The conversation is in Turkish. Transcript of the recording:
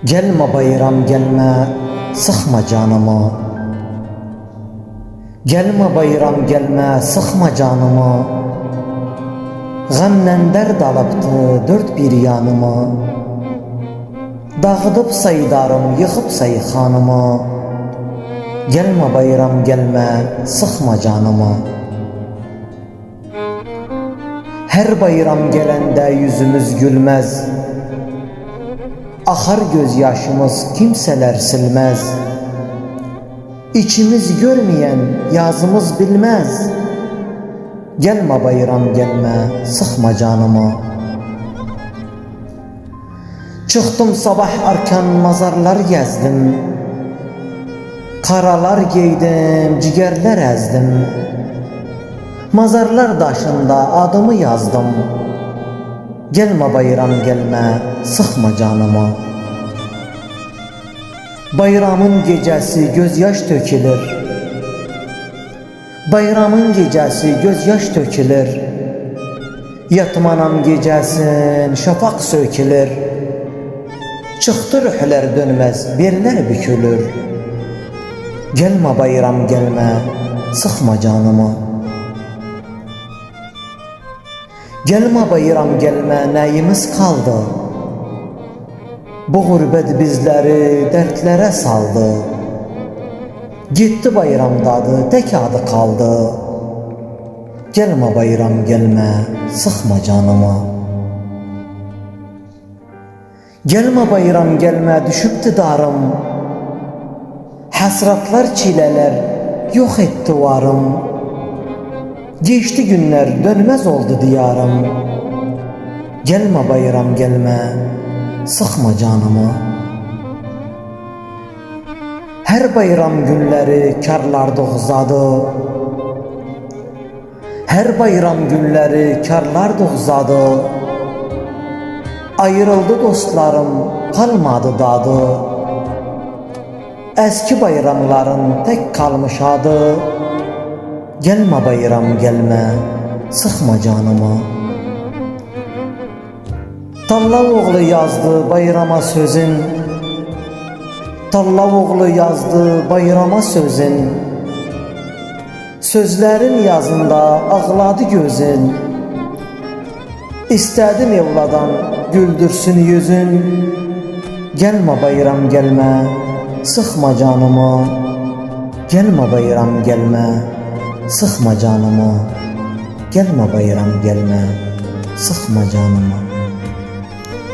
Gelme bayram gelme, sıkma canımı. Gelme bayram gelme, sıkma canımı. Gamlen dert alıptı dört bir yanımı. Dağıdıp saydarım, yıkıp sayıkanımı. Gelme bayram gelme, sıkma canımı. Her bayram gelende yüzümüz gülmez. Akar gözyaşımız kimseler silmez. İçimiz görmeyen yazımız bilmez. Gelme bayram gelme, sıkma canımı. Çıktım sabah erken mazarlar gezdim. Karalar giydim, cigerler ezdim. Mazarlar daşında adımı yazdım. Gelme bayram gelme, sıkma canımı. Bayramın gecesi gözyaş tökülür. Bayramın gecesi gözyaş tökülür. Yatmanam gecesin şafak sökülür. Çıktı rühler dönmez, birler bükülür. Gelme bayram gelme, sıkma canımı. Gelme bayram gelme, neyimiz kaldı? Bu gurbet bizleri dertlere saldı. Gitti bayram dadı, tek adı kaldı. Gelme bayram gelme, sıkma canımı. Gelme bayram gelme, düşüptü darım. Hasratlar çileler yok etti varım. Geçti günler dönmez oldu diyarım. Gelme bayram gelme, sıkma canımı. Her bayram günleri karlarda uzadı. Her bayram günleri karlarda uzadı. Ayrıldı dostlarım, kalmadı dadı. Eski bayramların tek kalmış adı. Gelme bayram gelme, sıkma canımı. Talla oğlu yazdı bayrama sözün. Talla oğlu yazdı bayrama sözün. Sözlerin yazında ağladı gözün. İstedim evladan güldürsün yüzün. Gelme bayram gelme, sıkma canımı. Gelme bayram gelme, sıkma canımı. Gelme bayram gelme, sıkma canımı.